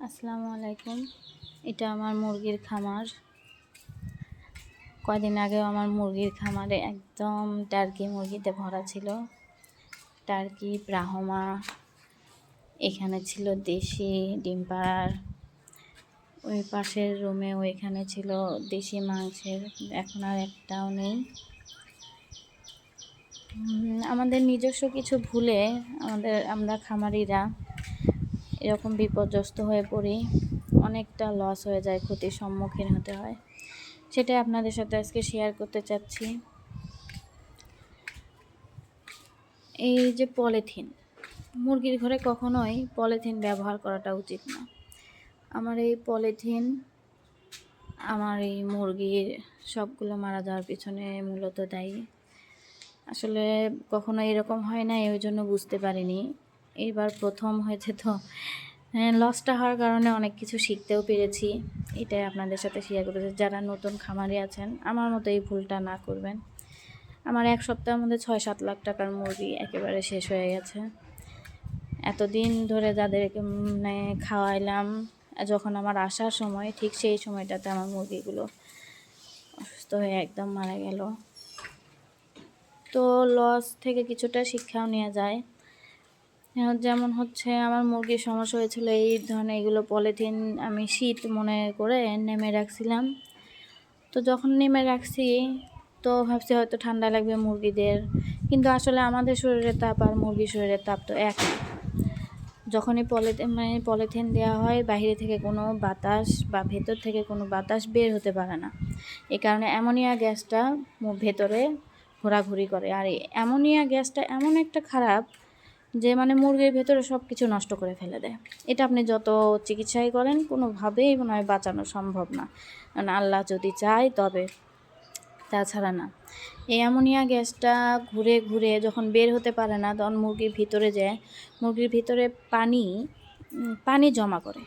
আসসালামু আলাইকুম। এটা আমার মুরগির খামার। কয়দিন আগেও আমার মুরগির খামারে একদম টার্কি মুরগিতে ভরা ছিল। টার্কি, ব্রাহ্মা, এখানে ছিল দেশি ডিম পাড়ার। ওই পাশের রুমে ওইখানে ছিল দেশি মাংসের, এখন আর একটাও নেই। আমাদের নিজস্ব কিছু ভুলে আমরা খামারিরা এরকম বিপর্যস্ত হয়ে পড়ি, অনেকটা লস হয়ে যায়, ক্ষতির সম্মুখীন হতে হয়। সেটাই আপনাদের সাথে আজকে শেয়ার করতে চাচ্ছি। এই যে পলিথিন, মুরগির ঘরে কখনোই পলিথিন ব্যবহার করাটা উচিত না। আমার এই পলিথিন আমার এই মুরগির সবগুলো মারা যাওয়ার পিছনে মূলত দায়ী। আসলে কখনো এরকম হয় না, ওই জন্য বুঝতে পারিনি। এইবার প্রথম হয়েছে, তো লসটা হওয়ার কারণে অনেক কিছু শিখতেও পেরেছি। এটাই আপনাদের সাথে শেয়ার করতে। যারা নতুন খামারি আছেন, আমার মতো এই ভুলটা না করবেন। আমার এক সপ্তাহের মধ্যে 6-7 লাখ টাকার মুরগি একেবারে শেষ হয়ে গেছে। এতদিন ধরে যাদেরকে খাওয়াইলাম, যখন আমার আসার সময়, ঠিক সেই সময়টাতে আমার মুরগিগুলো অসুস্থ হয়ে একদম মারা গেল। তো লস থেকে কিছুটা শিক্ষাও নেওয়া যায়। যেমন হচ্ছে, আমার মুরগির সমস্যা হয়েছিল এই ধরনের, এগুলো পলিথিন আমি শীত মনে করে নেমে রাখছিলাম। তো যখন নেমে রাখছি, তো ভাবছি হয়তো ঠান্ডা লাগবে মুরগিদের, কিন্তু আসলে আমাদের শরীরের তাপ আর মুরগির শরীরের তাপ তো এক না। যখনই পলিথিন দেওয়া হয়, বাইরে থেকে কোনো বাতাস বা ভেতর থেকে কোনো বাতাস বের হতে পারে না। এই কারণে অ্যামোনিয়া গ্যাসটা ভেতরে ঘোরাঘুরি করে। আর এই অ্যামোনিয়া গ্যাসটা এমন একটা খারাপ যে মুরগির ভেতরে সব কিছু নষ্ট করে ফেলে দেয়। এটা আপনি যত চিকিৎসাই করেন, কোনোভাবেই মনে হয় বাঁচানো সম্ভব না। কারণ আল্লাহ যদি চায় তবে, তাছাড়া না। এই অ্যামোনিয়া গ্যাসটা ঘুরে ঘুরে যখন বের হতে পারে না, তখন মুরগির ভিতরে যায়, মুরগির ভিতরে পানি জমা করে।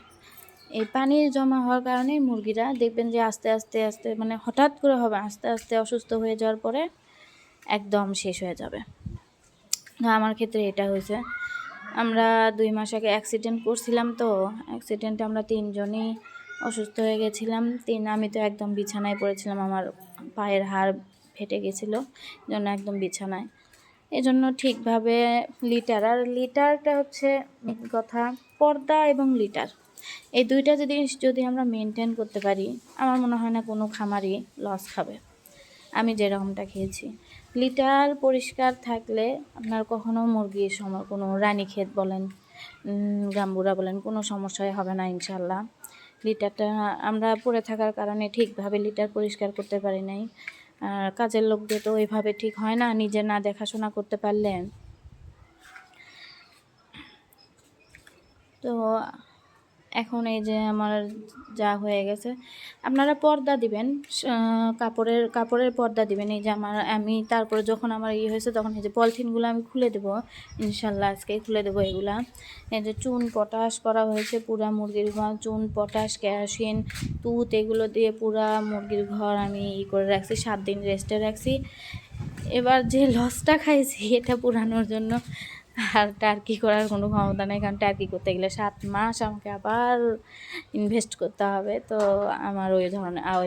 এই পানি জমা হওয়ার কারণে মুরগিরা দেখবেন যে আস্তে আস্তে আস্তে হঠাৎ করে হবে, আস্তে আস্তে অসুস্থ হয়ে যাওয়ার পরে একদম শেষ হয়ে যাবে। আমার ক্ষেত্রে এটা হয়েছে। আমরা 2 মাস আগে অ্যাক্সিডেন্ট করছিলাম, তো অ্যাক্সিডেন্টে আমরা 3 জনই অসুস্থ হয়ে গেছিলাম। আমি তো একদম বিছানায় পড়েছিলাম, আমার পায়ের হাড় ফেটে গেছিলো, জন্য একদম বিছানায়। এজন্য ঠিকভাবে লিটারটা হচ্ছে কথা, পর্দা এবং লিটার, এই দুইটা যদি আমরা মেনটেন করতে পারি, আমার মনে হয় না কোনো খামারি লস খাবে। আমি যেরকমটা খেয়েছি, লিটার পরিষ্কার থাকলে আপনার কখনো মুরগির কোনো রানীক্ষেত বলেন, গাম্বুরা বলেন, কোনো সমস্যাই হবে না ইনশাল্লাহ। লিটারটা আমরা পড়ে থাকার কারণে ঠিকভাবে লিটার পরিষ্কার করতে পারি নাই। আর কাজের লোকদের তো ওইভাবে ঠিক হয় না, নিজে না দেখাশোনা করতে পারলে। তো এখন এই যে আমার যা হয়ে গেছে, আপনারা পর্দা দিবেন, কাপড়ের পর্দা দিবেন। এই যে আমি তারপরে যখন আমার হয়েছে, তখন এই যে পলিথিনগুলো আমি খুলে দেবো ইনশাল্লাহ, আজকে খুলে দেবো। এগুলা এই যে চুন পটাশ করা হয়েছে, পুরা মুরগির ঘর চুন পটাশ কেরোসিন তুত এগুলো দিয়ে পুরা মুরগির ঘর আমি করে রাখছি, 7 দিন রেস্টে রাখছি। এবার যে লসটা খাইছি, এটা পুরানোর জন্য আর টার্কি করার কোনো ক্ষমতা নেই, কারণ টার্কি করতে গেলে 7 মাস আমাকে আবার ইনভেস্ট করতে হবে। তো আমার ওই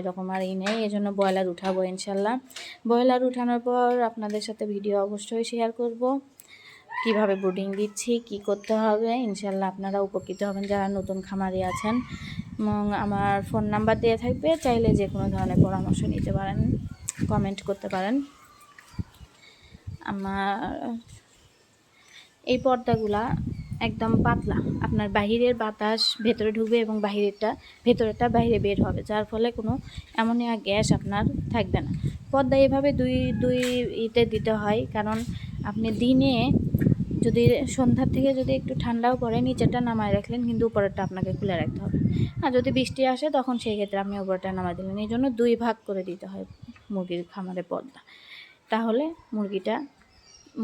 রকম আর নেই, এই জন্য ব্রয়লার উঠাবো ইনশাল্লাহ। ব্রয়লার উঠানোর পর আপনাদের সাথে ভিডিও অবশ্যই শেয়ার করব, কিভাবে ব্রুডিং দিচ্ছি, কি করতে হবে। ইনশাল্লাহ আপনারা উপকৃত হবেন যারা নতুন খামারি আছেন। এবং আমার ফোন নাম্বার দেওয়া থাকবে, চাইলে যে কোনো ধরনের পরামর্শ নিতে পারেন, কমেন্ট করতে পারেন। আমার এই পর্দাগুলা একদম পাতলা, আপনার বাহিরের বাতাস ভেতরে ঢুকবে এবং ভেতরেরটা বাইরে বের হবে, যার ফলে কোনো অ্যামোনিয়া গ্যাস আপনার থাকবে না। পর্দা এভাবে দুই ইতে দিতে হয়, কারণ আপনি দিনে যদি সন্ধ্যার থেকে যদি একটু ঠান্ডাও পড়ে, নিচেরটা নামায় রাখলেন, কিন্তু উপরেরটা আপনাকে খুলে রাখতে হবে। আর যদি বৃষ্টি আসে, তখন সেই ক্ষেত্রে আপনি উপরটা নামায় দিলেন। এই জন্য 2 ভাগ করে দিতে হয় মুরগির খামারে পর্দা। তাহলে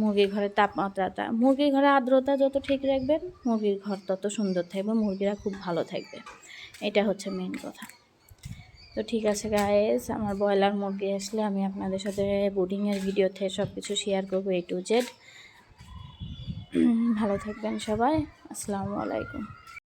মুরগির ঘরের তাপমাত্রাটা, মুরগির ঘরে আর্দ্রতা যত ঠিক রাখবেন, মুরগির ঘর তত সুন্দর থাকবে, মুরগিরা খুব ভালো থাকবে। এটা হচ্ছে মেন কথা। তো ঠিক আছে গাইস, আমার ব্রয়লার মুরগি আসলে আমি আপনাদের সাথে ব্রুডিংয়ের ভিডিওতে সব কিছু শেয়ার করবো, A to Z। ভালো থাকবেন সবাই। আসসালামু আলাইকুম।